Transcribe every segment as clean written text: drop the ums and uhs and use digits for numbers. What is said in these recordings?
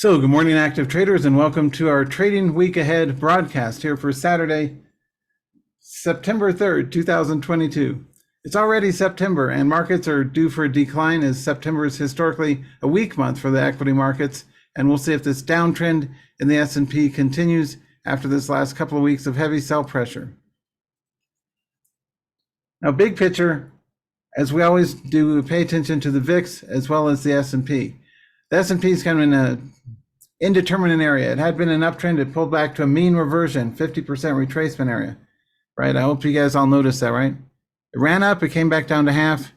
So good morning, active traders, and welcome to our Trading Week Ahead broadcast here for Saturday, September 3rd, 2022. It's already September and markets are due for a decline as September is historically a weak month for the equity markets. And we'll see if this downtrend in the S&P continues after this last couple of weeks of heavy sell pressure. Now, big picture, as we always do, pay attention to the VIX as well as the S&P. The S&P is kind of in an indeterminate area. It had been an uptrend. It pulled back to a mean reversion, 50% retracement area, right? I hope you guys all noticed that, right? It ran up, it came back down to half,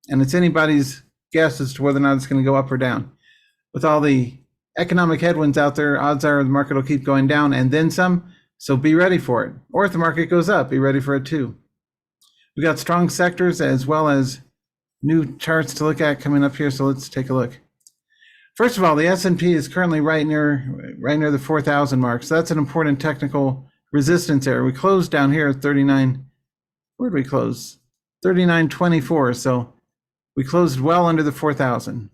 and it's anybody's guess as to whether or not it's going to go up or down. With all the economic headwinds out there, odds are the market will keep going down and then some, so be ready for it. Or if the market goes up, be ready for it too. We got strong sectors as well as new charts to look at coming up here, so let's take a look. First of all, the S&P is currently right near the 4,000 mark, so that's an important technical resistance area. We closed down here at 39. Where did we close? 39.24. So we closed well under the 4,000.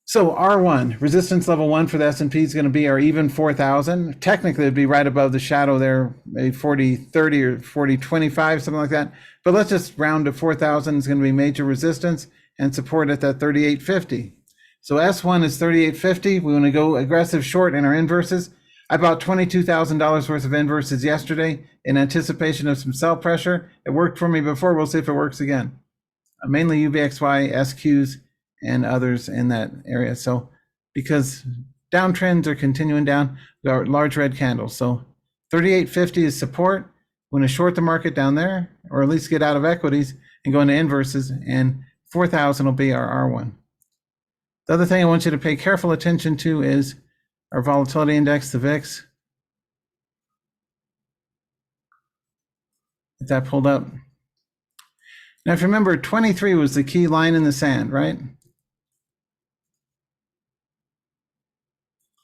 So R1, resistance level 1 for the S&P is going to be our even 4,000. Technically, it'd be right above the shadow there, maybe 40.30 or 40.25, something like that. But let's just round to 4,000. It's going to be major resistance and support at that 38.50. So S1 is 38.50. We want to go aggressive short in our inverses. I bought $22,000 worth of inverses yesterday in anticipation of some sell pressure. It worked for me before. We'll see if it works again. Mainly UVXY, SQs, and others in that area. So because downtrends are continuing down, we got large red candles. So 38.50 is support. We want to short the market down there, or at least get out of equities and go into inverses, and 4,000 will be our R1. The other thing I want you to pay careful attention to is our volatility index, the VIX. Get that pulled up. Now, if you remember, 23 was the key line in the sand, right?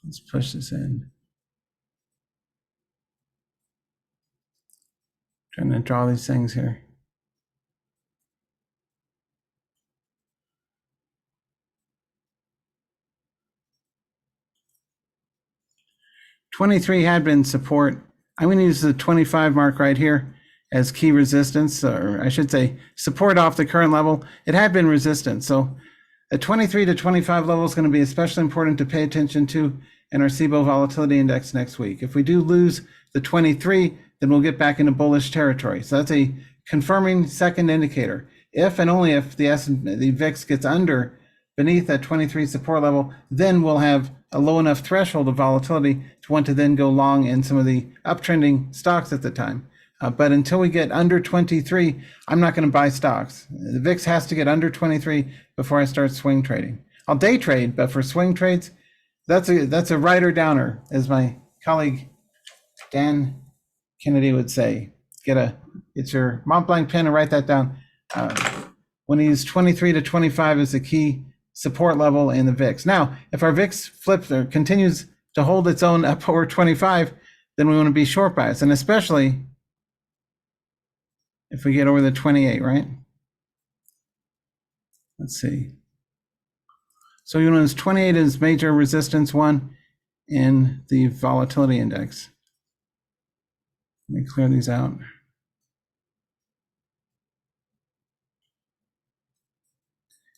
Let's push this in. Trying to draw these things here. $23 had been support. I'm going to use the 25 mark right here as key resistance, or I should say support off the current level. It had been resistance. So the 23 to 25 level is going to be especially important to pay attention to in our SIBO volatility index next week. If we do lose the 23, then we'll get back into bullish territory. So that's a confirming second indicator. If and only if the VIX gets beneath that 23 support level, then we'll have a low enough threshold of volatility to want to then go long in some of the uptrending stocks at the time. But until we get under 23, I'm not going to buy stocks. The VIX has to get under 23 before I start swing trading. I'll day trade, but for swing trades, that's a rider downer, as my colleague Dan Kennedy would say. Get your Mont Blanc pen and write that down. When he used 23 to 25 as the key support level in the VIX. Now, if our VIX flips or continues to hold its own up over 25, then we want to be short bias, and especially if we get over the 28, right? Let's see. So you notice 28 is major resistance 1 in the volatility index. Let me clear these out.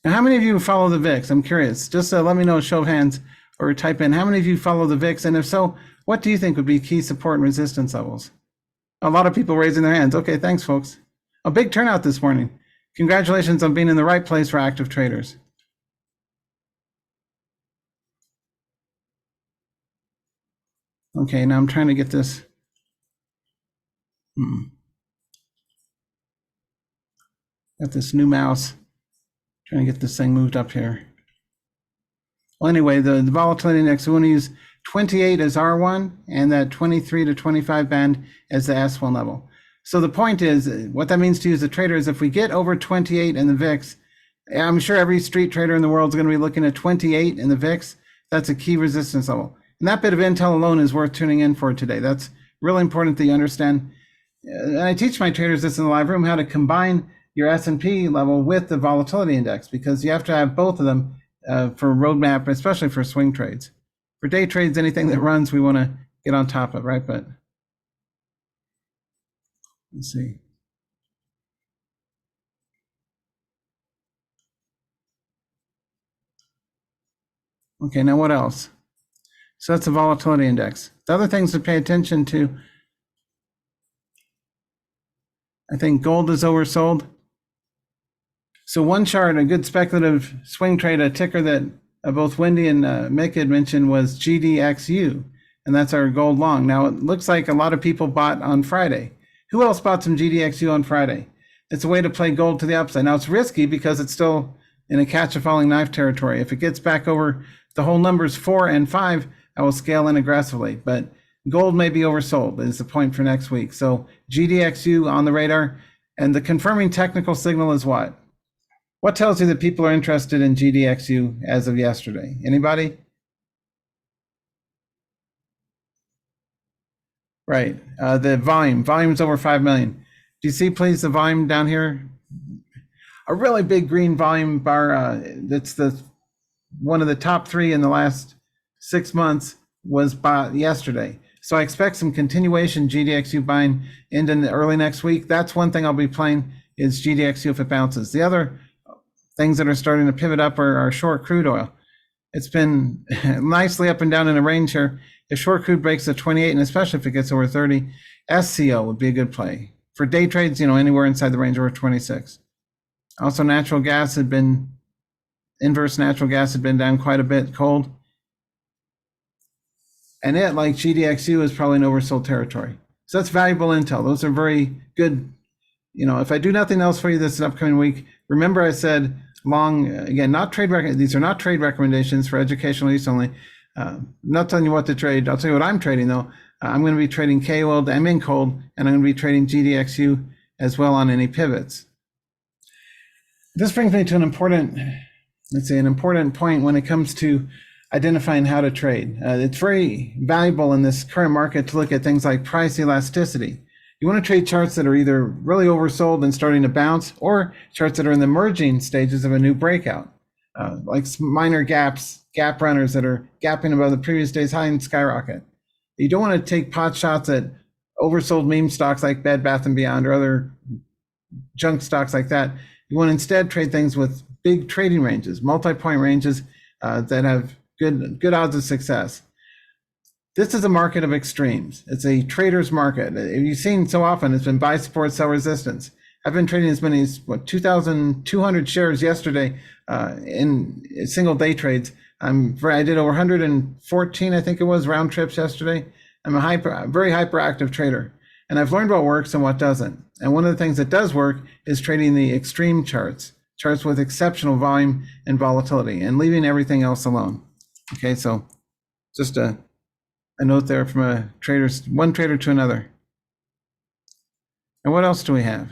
Now, how many of you follow the VIX? I'm curious. Just let me know, show of hands, or type in how many of you follow the VIX, and if so, what do you think would be key support and resistance levels? A lot of people raising their hands. Okay, thanks, folks. A big turnout this morning. Congratulations on being in the right place for active traders. Okay, now I'm trying to get this. Got this new mouse. Trying to get this thing moved up here. Well, anyway, the volatility index, we want to use 28 as R1 and that 23 to 25 band as the S1 level. So the point is, what that means to you as a trader is if we get over 28 in the VIX, I'm sure every street trader in the world is going to be looking at 28 in the VIX. That's a key resistance level. And that bit of intel alone is worth tuning in for today. That's really important that you understand. And I teach my traders this in the live room, how to combine your S&P level with the volatility index, because you have to have both of them for roadmap, especially for swing trades. For day trades, anything that runs, we want to get on top of, right? But let's see. Okay, now what else? So that's the volatility index. The other things to pay attention to, I think gold is oversold. So one chart, a good speculative swing trade, a ticker that both Wendy and Mick had mentioned was GDXU, and that's our gold long. Now it looks like a lot of people bought on Friday. Who else bought some GDXU on Friday? It's a way to play gold to the upside. Now it's risky because it's still in a catch a falling knife territory. If it gets back over the whole numbers 4 and 5, I will scale in aggressively. But gold may be oversold is the point for next week. So GDXU on the radar, and the confirming technical signal is what? What tells you that people are interested in GDXU as of yesterday? Anybody? Right. The volume's over 5 million. Do you see, please, the volume down here? A really big green volume bar. That's the one of the top 3 in the last 6 months was bought yesterday. So I expect some continuation GDXU buying into early next week. That's one thing I'll be playing is GDXU if it bounces. The other things that are starting to pivot up are short crude oil. It's been nicely up and down in a range here. If short crude breaks the 28, and especially if it gets over 30, SCO would be a good play. For day trades, anywhere inside the range over 26. Also, natural gas had been, inverse natural gas had been down quite a bit, cold. And it, like GDXU, is probably in oversold territory. So that's valuable intel. Those are very good. If I do nothing else for you this upcoming week, remember I said long, again, these are not trade recommendations for educational use only. I'm not telling you what to trade. I'll tell you what I'm trading though. I'm going to be trading K-oil, I'm in cold, and I'm going to be trading GDXU as well on any pivots. This brings me to an important point when it comes to identifying how to trade. It's very valuable in this current market to look at things like price elasticity. You want to trade charts that are either really oversold and starting to bounce, or charts that are in the emerging stages of a new breakout, like minor gap runners that are gapping above the previous day's high and skyrocket. You don't want to take pot shots at oversold meme stocks like Bed Bath & Beyond or other junk stocks like that. You want to instead trade things with big trading ranges, multi-point ranges that have good odds of success. This is a market of extremes. It's a trader's market. You've seen so often it's been buy support, sell resistance. I've been trading as many as 2,200 shares yesterday in single day trades. I did over 114, I think it was, round trips yesterday. I'm a very hyperactive trader, and I've learned what works and what doesn't. And one of the things that does work is trading the extreme charts with exceptional volume and volatility, and leaving everything else alone. Okay, so just a note there from one trader to another. And what else do we have?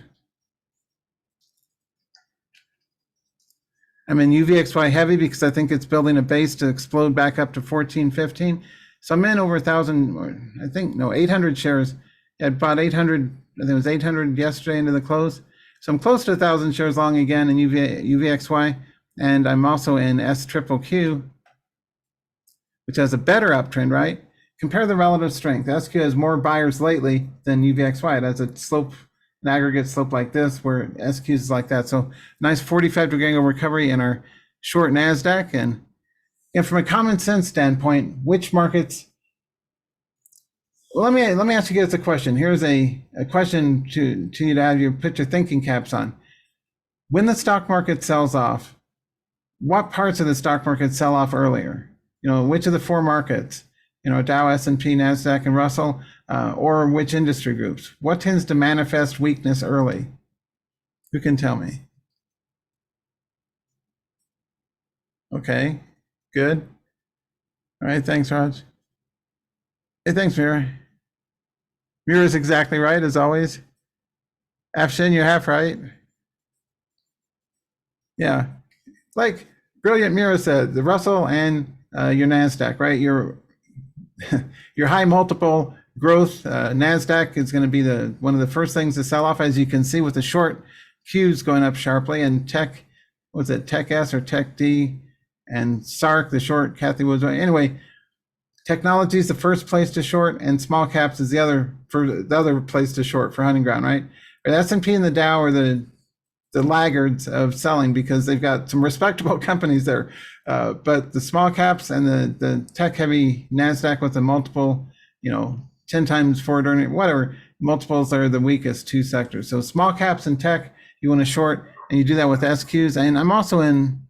I'm in UVXY heavy because I think it's building a base to explode back up to 14, 15. So I'm in over 800 shares. I bought 800, I think it was 800 yesterday into the close. So I'm close to 1,000 shares long again in UVXY. And I'm also in SQQQ, which has a better uptrend, right? Compare the relative strength. SQ has more buyers lately than UVXY. It has an aggregate slope like this, where SQ is like that. So nice 45-degree angle recovery in our short NASDAQ. And from a common sense standpoint, which markets? Well, let me ask you guys a question. Here's a question to you to put your thinking caps on. When the stock market sells off, what parts of the stock market sell off earlier? Which of the 4 markets? Dow, S&P, NASDAQ, and Russell, or which industry groups? What tends to manifest weakness early? Who can tell me? Okay, good. All right, thanks, Raj. Hey, thanks, Mira. Mira's exactly right, as always. Afshin, you're half right. Yeah, like brilliant Mira said, the Russell and your NASDAQ, right? Your high multiple growth NASDAQ is going to be one of the first things to sell off, as you can see with the short Qs going up sharply, and Tech S or Tech D and Sark, the short, Kathy Woods. Anyway, technology is the first place to short, and small caps is the other place to short for hunting ground, right? Or the S&P and the Dow are the laggards of selling because they've got some respectable companies there. But the small caps and the tech heavy NASDAQ with the multiple, 10 times forward earning, whatever, multiples are the weakest two sectors. So small caps and tech, you want to short, and you do that with SQs. And I'm also in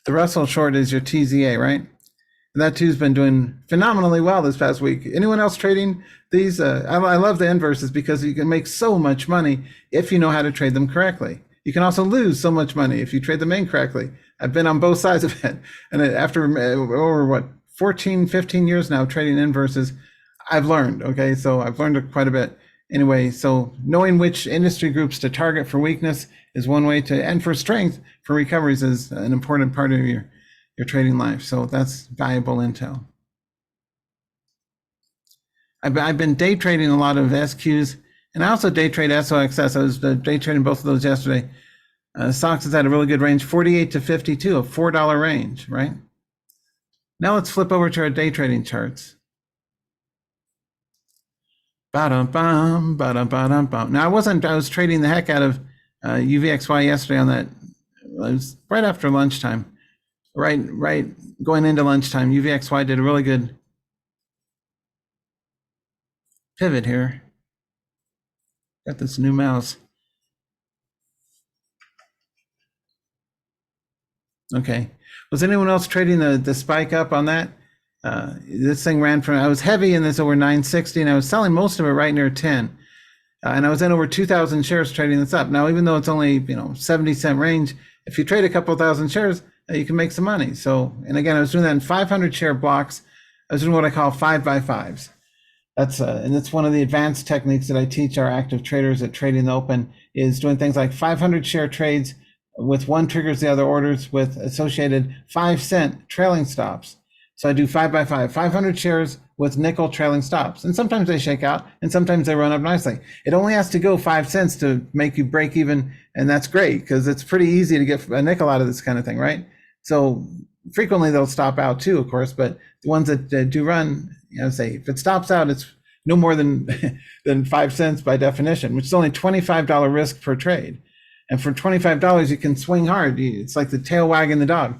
the Russell short is your TZA, right? And that too's been doing phenomenally well this past week. Anyone else trading these? I love the inverses because you can make so much money if you know how to trade them correctly. You can also lose so much money if you trade them incorrectly. I've been on both sides of it. And after over 14, 15 years now trading inverses, I've learned, okay? So I've learned quite a bit. Anyway, so knowing which industry groups to target for weakness is one way to, and for strength for recoveries is an important part of your trading life. So that's valuable intel. I've been day trading a lot of SQs, and I also day trade SOXS. I was day trading both of those yesterday. Stocks has had a really good range, 48 to 52, a $4 range, right? Now let's flip over to our day trading charts. Ba-dum-bum, ba-dum-ba-dum-bum. Now I was trading the heck out of UVXY yesterday on that. It was right after lunchtime. Right, going into lunchtime, UVXY did a really good pivot here. Got this new mouse. Okay, was anyone else trading the spike up on that? This thing ran from, I was heavy in this over 960, and I was selling most of it right near 10. And I was in over 2,000 shares trading this up. Now, even though it's only 70-cent range, if you trade a couple thousand shares, you can make some money. So, and again, I was doing that in 500 share blocks. I was doing what I call 5x5s. And that's one of the advanced techniques that I teach our active traders at Trading the Open, is doing things like 500 share trades with one triggers the other orders with associated 5-cent trailing stops. So I do 5x5, 500 shares with nickel trailing stops. And sometimes they shake out and sometimes they run up nicely. It only has to go 5 cents to make you break even. And that's great because it's pretty easy to get a nickel out of this kind of thing, right? So frequently they'll stop out too, of course, but the ones that do run, say if it stops out, it's no more than 5 cents by definition, which is only $25 risk per trade. And for $25, you can swing hard. It's like the tail wagging the dog.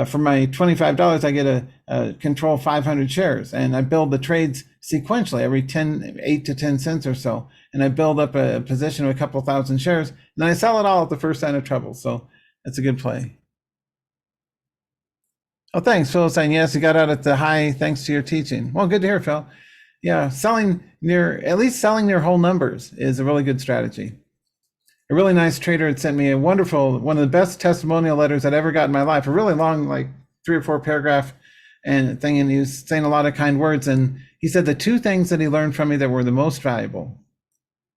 For my $25, I get a control 500 shares, and I build the trades sequentially every 8 to 10 cents or so. And I build up a position of a couple thousand shares, and then I sell it all at the first sign of trouble. So that's a good play. Oh, thanks, Phil, saying yes, you got out at the high thanks to your teaching. Well, good to hear, Phil. Yeah, at least selling near whole numbers is a really good strategy. A really nice trader had sent me a one of the best testimonial letters I'd ever got in my life, a really long, like 3 or 4 paragraph and thing, and he was saying a lot of kind words. And he said the 2 things that he learned from me that were the most valuable.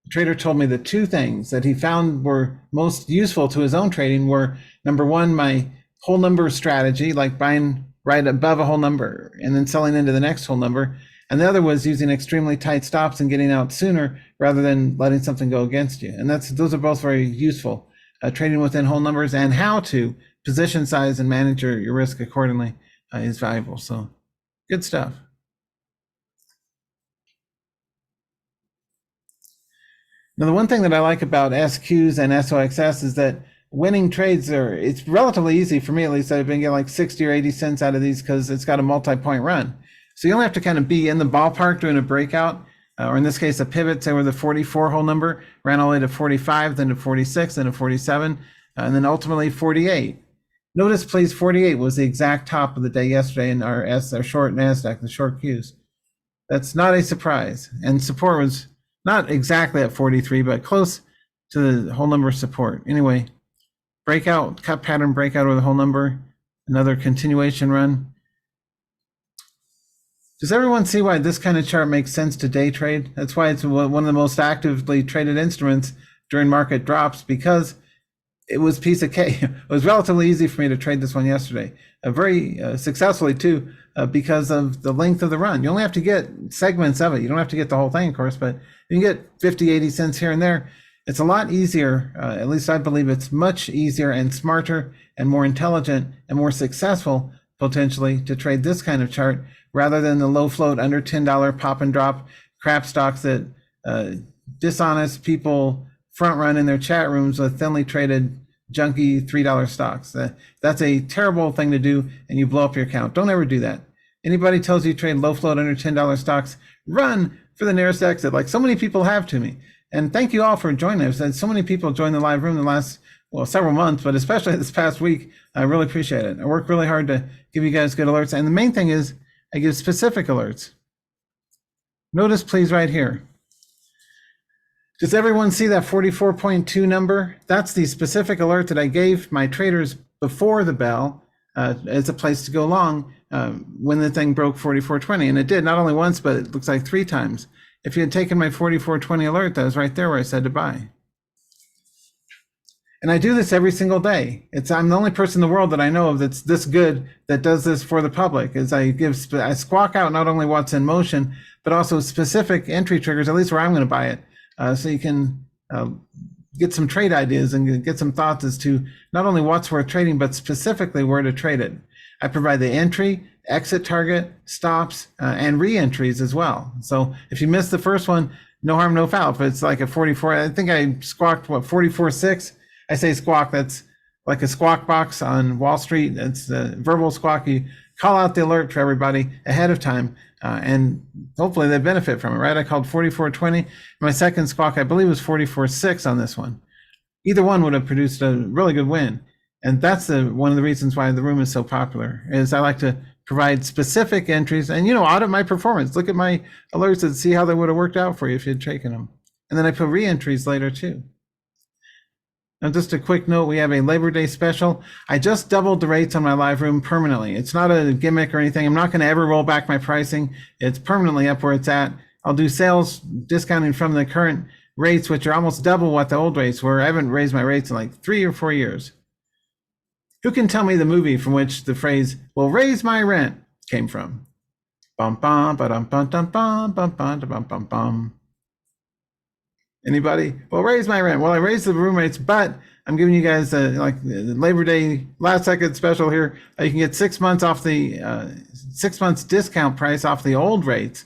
The trader told me the 2 things that he found were most useful to his own trading were, number 1, my whole number strategy, like buying right above a whole number and then selling into the next whole number. And the other was using extremely tight stops and getting out sooner rather than letting something go against you. And those are both very useful. Trading within whole numbers and how to position size and manage your risk accordingly is valuable. So good stuff. Now, the one thing that I like about SQs and SOXS is that winning trades it's relatively easy for me, at least. I've been getting like 60 or 80 cents out of these because it's got a multi-point run. So you only have to kind of be in the ballpark doing a breakout, or in this case, a pivot, say where the 44 whole number ran all the way to 45, then to 46, then to 47, and then ultimately 48. Notice, please, 48 was the exact top of the day yesterday in our short NASDAQ, the short Qs. That's not a surprise. And support was not exactly at 43, but close to the whole number support. Anyway, breakout, cut pattern breakout over the whole number, another continuation run. Does everyone see why this kind of chart makes sense to day trade? That's why it's one of the most actively traded instruments during market drops, because it was piece of cake. It was relatively easy for me to trade this one yesterday, very successfully too, because of the length of the run. You only have to get segments of it. You don't have to get the whole thing, of course, but you can get 50, 80 cents here and there. It's a lot easier, at least I believe it's much easier and smarter and more intelligent and more successful potentially to trade this kind of chart rather than the low float under $10 pop and drop crap stocks that dishonest people front run in their chat rooms with thinly traded junky $3 stocks. That's a terrible thing to do, and you blow up your account. Don't ever do that. Anybody tells you trade low float under $10 stocks, run for the nearest exit, like so many people have to me. And thank you all for joining us. And so many people joined the live room the last, several months, but especially this past week. I really appreciate it. I work really hard to give you guys good alerts. And the main thing is I give specific alerts. Notice please right here. Does everyone see that 44.2 number? That's the specific alert that I gave my traders before the bell as a place to go long when the thing broke 44.20. And it did not only once, but it looks like 3 times. If you had taken my 44.20 alert, that was right there where I said to buy. And I do this every single day. I'm the only person in the world that I know of that's this good that does this for the public. Is I squawk out not only what's in motion, but also specific entry triggers, at least where I'm going to buy it, so you can get some trade ideas and get some thoughts as to not only what's worth trading, but specifically where to trade it. I provide the entry, exit target, stops, and re-entries as well. So if you missed the first one, no harm, no foul. If it's like a 44, I think I squawked, 44.6? I say squawk, that's like a squawk box on Wall Street. It's a verbal squawk. You call out the alert for everybody ahead of time, and hopefully they benefit from it, right? I called 44.20. My second squawk, I believe, was 44.6 on this one. Either one would have produced a really good win. And that's one of the reasons why the room is so popular, is I like to provide specific entries and, audit my performance. Look at my alerts and see how they would have worked out for you if you'd taken them. And then I put re-entries later too. Now, just a quick note, we have a Labor Day special. I just doubled the rates on my live room permanently. It's not a gimmick or anything. I'm not going to ever roll back my pricing. It's permanently up where it's at. I'll do sales discounting from the current rates, which are almost double what the old rates were. I haven't raised my rates in like 3 or 4 years. Who can tell me the movie from which the phrase, "will raise my rent," came from? Bum bum ba dum bum dum bum bum bum bum bum bum. Anybody? Well, raise my rent. Well, I raised the room rates, but I'm giving you guys like the Labor Day last second special here. You can get 6 months off the 6 months discount price off the old rates,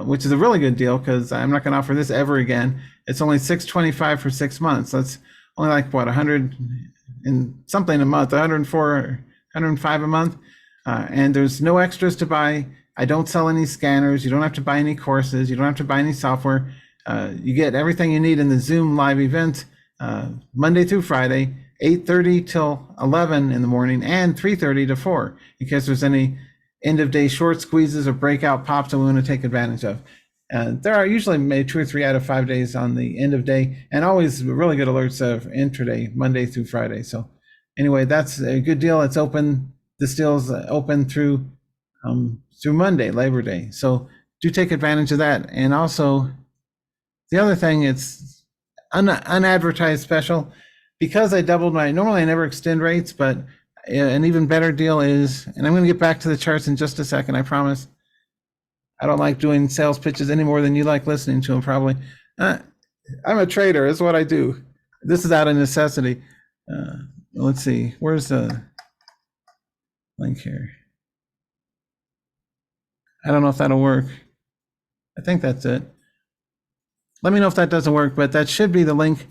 which is a really good deal because I'm not going to offer this ever again. It's only $625 for 6 months. That's only like what, 100 and something a month, 104, 105 a month, and there's no extras to buy. I don't sell any scanners. You don't have to buy any courses. You don't have to buy any software. You get everything you need in the Zoom live event Monday through Friday, 8:30 till 11 in the morning and 3:30 to 4, in case there's any end of day short squeezes or breakout pops that we want to take advantage of. There are usually maybe 2 or 3 out of 5 days on the end of day, and always really good alerts of intraday, Monday through Friday. So anyway, that's a good deal. It's open. This deal's open through Monday, Labor Day. So do take advantage of that. And also the other thing, it's unadvertised special. Because I doubled normally I never extend rates, but an even better deal is, and I'm going to get back to the charts in just a second, I promise. I don't like doing sales pitches any more than you like listening to them, probably. I'm a trader. That's what I do. This is out of necessity. Let's see. Where's the link here? I don't know if that'll work. I think that's it. Let me know if that doesn't work, but that should be the link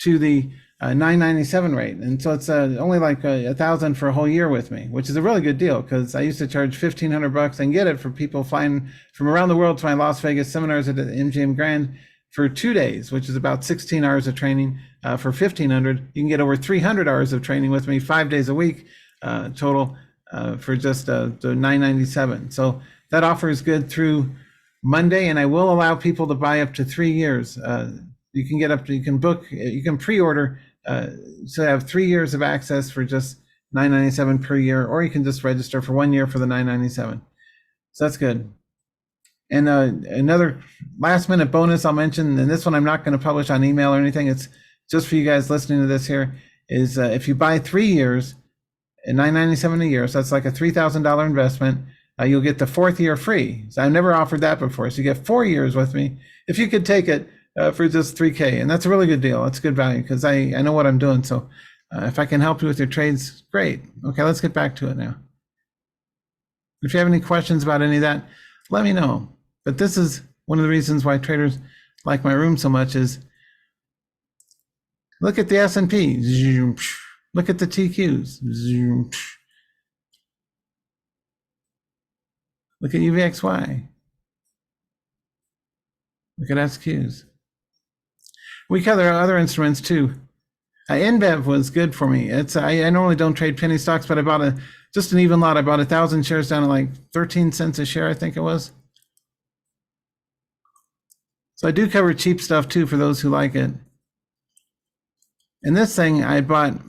to the $997 rate. And so it's only like $1,000 for a whole year with me, which is a really good deal because I used to charge $1,500 and get it for people flying from around the world to my Las Vegas seminars at the MGM Grand for 2 days, which is about 16 hours of training. For $1,500, you can get over 300 hours of training with me 5 days a week total for just the $997. So that offer is good through Monday, and I will allow people to buy up to 3 years. You can get up to, you can book, you can pre-order to have 3 years of access for just $997 per year, or you can just register for 1 year for the $997. So that's good. And another last minute bonus I'll mention, and this one I'm not going to publish on email or anything, it's just for you guys listening to this here, is if you buy 3 years at $997 a year, so that's like a $3,000 investment, you'll get the 4th year free. So I've never offered that before. So you get 4 years with me. If you could take it for just 3K. And that's a really good deal. That's good value because I know what I'm doing. So if I can help you with your trades, great. Okay, let's get back to it now. If you have any questions about any of that, let me know. But this is one of the reasons why traders like my room so much is look at the S&P, look at the TQs, look at UVXY, look at SQs. We cover other instruments too. NBEV was good for me. I normally don't trade penny stocks, but I bought just an even lot. I bought 1,000 shares down at like 13 cents a share, I think it was. So I do cover cheap stuff too for those who like it. And this thing I bought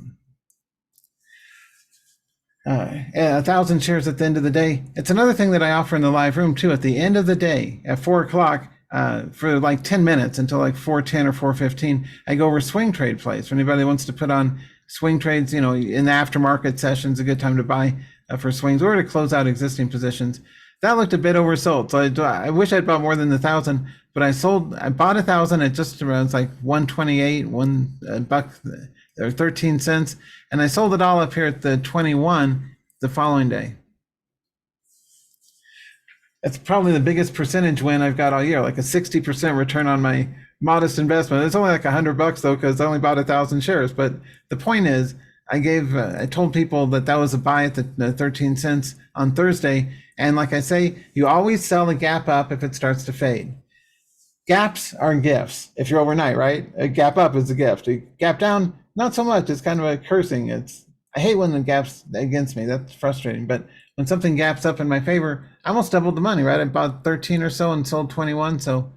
1,000 shares at the end of the day. It's another thing that I offer in the live room too. At the end of the day, at 4 o'clock, for like 10 minutes until like 4:10 or 4:15, I go over swing trade plays. For anybody who wants to put on swing trades, in the aftermarket sessions, a good time to buy for swings or to close out existing positions. That looked a bit oversold. So I wish I'd bought more than 1,000, but I bought 1,000 at just around like 128, $1 or 13 cents. And I sold it all up here at the 21 the following day. That's probably the biggest percentage win I've got all year, like a 60% return on my modest investment. It's only like $100 though, because I only bought 1,000 shares. But the point is, I told people that was a buy at the 13 cents on Thursday. And like I say, you always sell a gap up if it starts to fade. Gaps are gifts if you're overnight, right? A gap up is a gift. A gap down, not so much. It's kind of a cursing. I hate when the gap's against me. That's frustrating. But when something gaps up in my favor, I almost doubled the money, right? I bought 13 or so and sold 21. So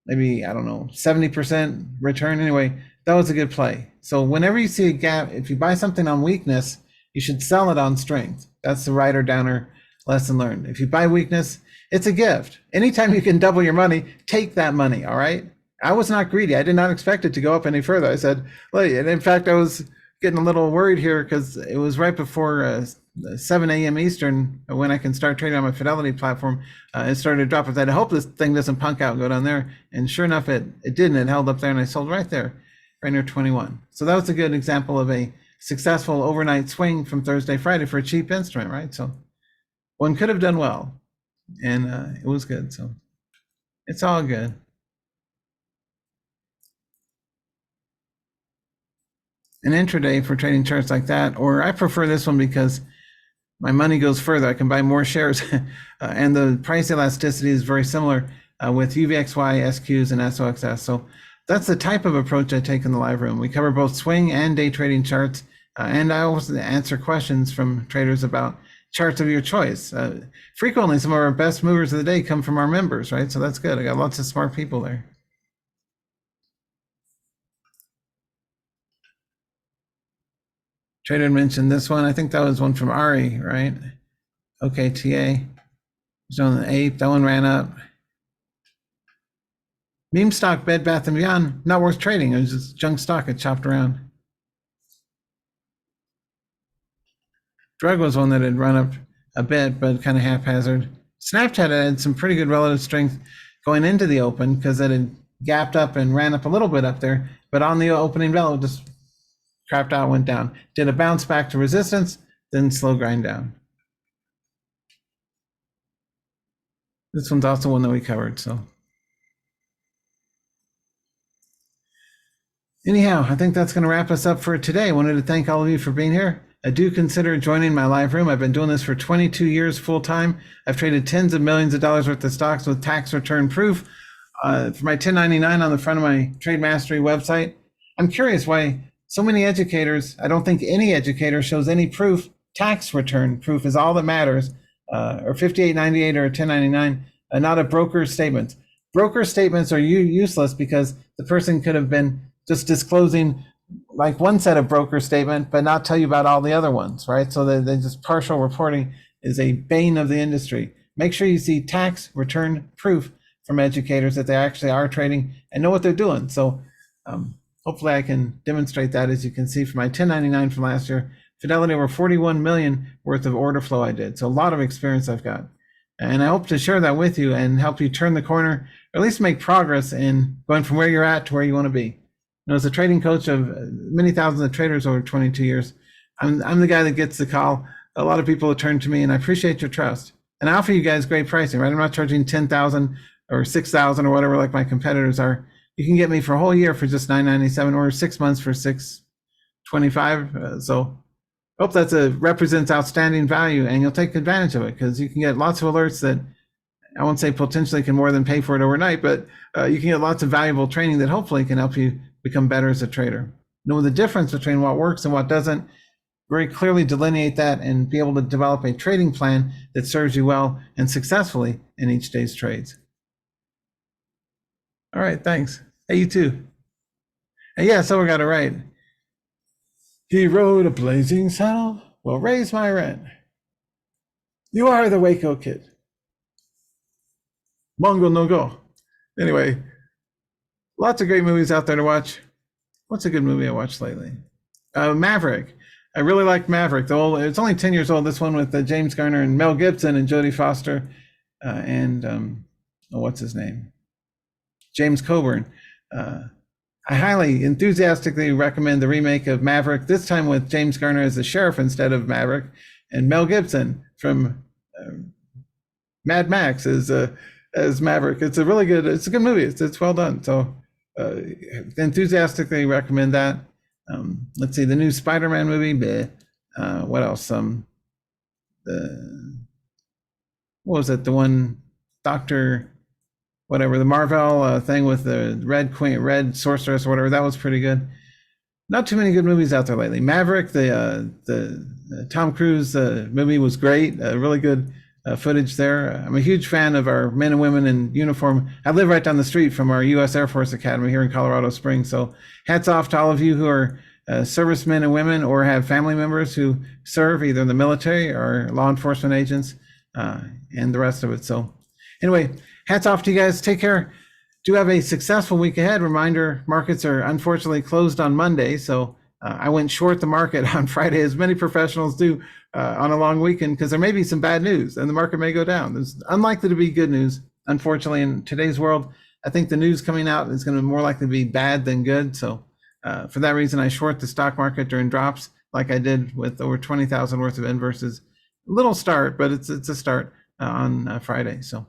maybe, I don't know, 70% return. Anyway, that was a good play. So whenever you see a gap, if you buy something on weakness, you should sell it on strength. That's the rider downer lesson learned. If you buy weakness, it's a gift. Anytime you can double your money, take that money, all right? I was not greedy. I did not expect it to go up any further. I said, look, and in fact, I was getting a little worried here because it was right before 7 a.m. Eastern when I can start trading on my Fidelity platform. It started to drop. I said, I hope this thing doesn't punk out and go down there. And sure enough, it didn't. It held up there and I sold right there, right near 21. So that was a good example of a successful overnight swing from Thursday, Friday for a cheap instrument, right? So one could have done well and it was good. So it's all good. An intraday for trading charts like that, or I prefer this one because my money goes further. I can buy more shares and the price elasticity is very similar with UVXY, SQs, and SOXS. So that's the type of approach I take in the live room. We cover both swing and day trading charts, and I also answer questions from traders about charts of your choice. Frequently, some of our best movers of the day come from our members, right? So that's good. I got lots of smart people there. Trader mentioned this one. I think that was one from Ari, right? OKTA. It's on the 8th. That one ran up. Meme stock, Bed Bath & Beyond, not worth trading. It was just junk stock. It chopped around. Drug was one that had run up a bit, but kind of haphazard. Snapchat had some pretty good relative strength going into the open because it had gapped up and ran up a little bit up there, but on the opening bell, it just crapped out, went down. Did a bounce back to resistance, then slow grind down. This one's also one that we covered, so. Anyhow, I think that's going to wrap us up for today. I wanted to thank all of you for being here. I do consider joining my live room. I've been doing this for 22 years full time. I've traded tens of millions of dollars worth of stocks with tax return proof. For my 1099 on the front of my Trade Mastery website, I'm curious why so many educators, I don't think any educator shows any proof. Tax return proof is all that matters, or 5898 or 1099, not a broker statement. Broker statements are useless because the person could have been just disclosing like one set of broker statement, but not tell you about all the other ones, right? So they just partial reporting is a bane of the industry. Make sure you see tax return proof from educators that they actually are trading and know what they're doing. So hopefully I can demonstrate that. As you can see from my 1099 from last year, Fidelity over 41 million worth of order flow I did. So a lot of experience I've got. And I hope to share that with you and help you turn the corner, or at least make progress in going from where you're at to where you want to be. As a trading coach of many thousands of traders over 22 years, I'm the guy that gets the call. A lot of people turn to me, and I appreciate your trust. And I offer you guys great pricing, right? I'm not charging 10,000 or 6,000 or whatever like my competitors are. You can get me for a whole year for just $997, or 6 months for $625. So hope that represents outstanding value, and you'll take advantage of it, because you can get lots of alerts that I won't say potentially can more than pay for it overnight, but you can get lots of valuable training that hopefully can help you become better as a trader. Know the difference between what works and what doesn't, very clearly delineate that, and be able to develop a trading plan that serves you well and successfully in each day's trades. All right, thanks. Hey, you too. And yeah, someone got it right. He rode a blazing saddle, will raise my rent. You are the Waco Kid. Mongo no go. Anyway, lots of great movies out there to watch. What's a good movie I watched lately? Maverick. I really liked Maverick. It's only 10 years old. This one with James Garner and Mel Gibson and Jodie Foster and what's his name? James Coburn. I highly enthusiastically recommend the remake of Maverick, this time with James Garner as the sheriff instead of Maverick, and Mel Gibson from Mad Max as Maverick. It's a good movie. It's well done. So enthusiastically recommend that. Let's see, the new Spider-Man movie. What else? What was it? The one Dr. whatever, the Marvel thing with the Red Sorceress or whatever. That was pretty good. Not too many good movies out there lately. Maverick, the Tom Cruise movie was great. Really good footage there. I'm a huge fan of our men and women in uniform. I live right down the street from our U.S. Air Force Academy here in Colorado Springs. So hats off to all of you who are servicemen and women, or have family members who serve either in the military or law enforcement agents and the rest of it. So anyway, hats off to you guys. Take care. Do have a successful week ahead. Reminder, markets are unfortunately closed on Monday. So I went short the market on Friday, as many professionals do on a long weekend, because there may be some bad news and the market may go down. There's unlikely to be good news, unfortunately, in today's world. I think the news coming out is going to more likely be bad than good. So for that reason, I short the stock market during drops, like I did with over 20,000 worth of inverses. A little start, but it's a start on Friday. So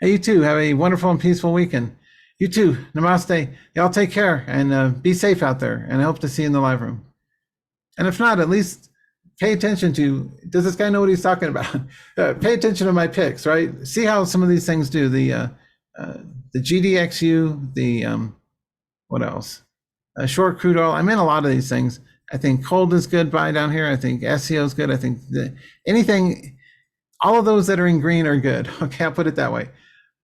hey, you too, have a wonderful and peaceful weekend. You too, namaste. Y'all take care and be safe out there. And I hope to see you in the live room. And if not, at least pay attention to, does this guy know what he's talking about? Pay attention to my picks, right? See how some of these things do. The GDXU, what else? Short crude oil. I'm in a lot of these things. I think cold is good buy down here. I think SEO is good. I think anything, all of those that are in green are good. Okay, I'll put it that way.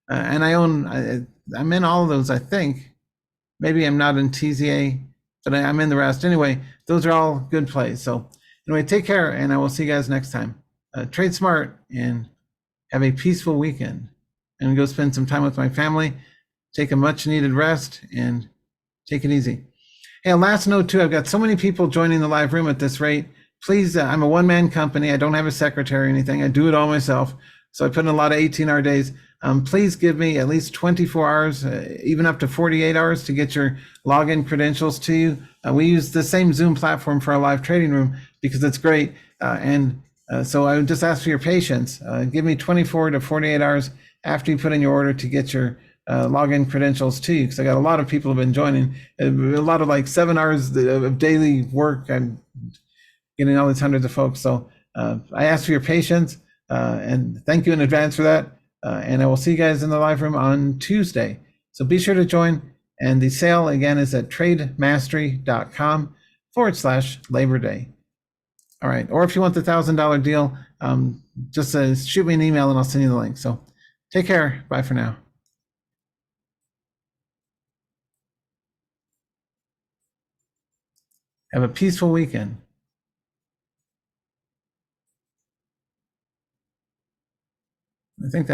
And I'm in all of those, I think. Maybe I'm not in TZA, but I'm in the rest. Anyway, those are all good plays. So anyway, take care, and I will see you guys next time. Trade smart and have a peaceful weekend. And go spend some time with my family, take a much needed rest, and take it easy. Hey, last note too, I've got so many people joining the live room at this rate. Please, I'm a one-man company. I don't have a secretary or anything. I do it all myself. So I put in a lot of 18-hour days. Please give me at least 24 hours, even up to 48 hours to get your login credentials to you. We use the same Zoom platform for our live trading room because it's great. So I would just ask for your patience. Give me 24 to 48 hours after you put in your order to get your login credentials to you, because I got a lot of people who have been joining. A lot of like 7 hours of daily work. I'm getting all these hundreds of folks. So I ask for your patience and thank you in advance for that. And I will see you guys in the live room on Tuesday. So be sure to join. And the sale again is at trademastery.com/Labor Day. All right. Or if you want the $1,000 deal, just shoot me an email and I'll send you the link. So take care. Bye for now. Have a peaceful weekend.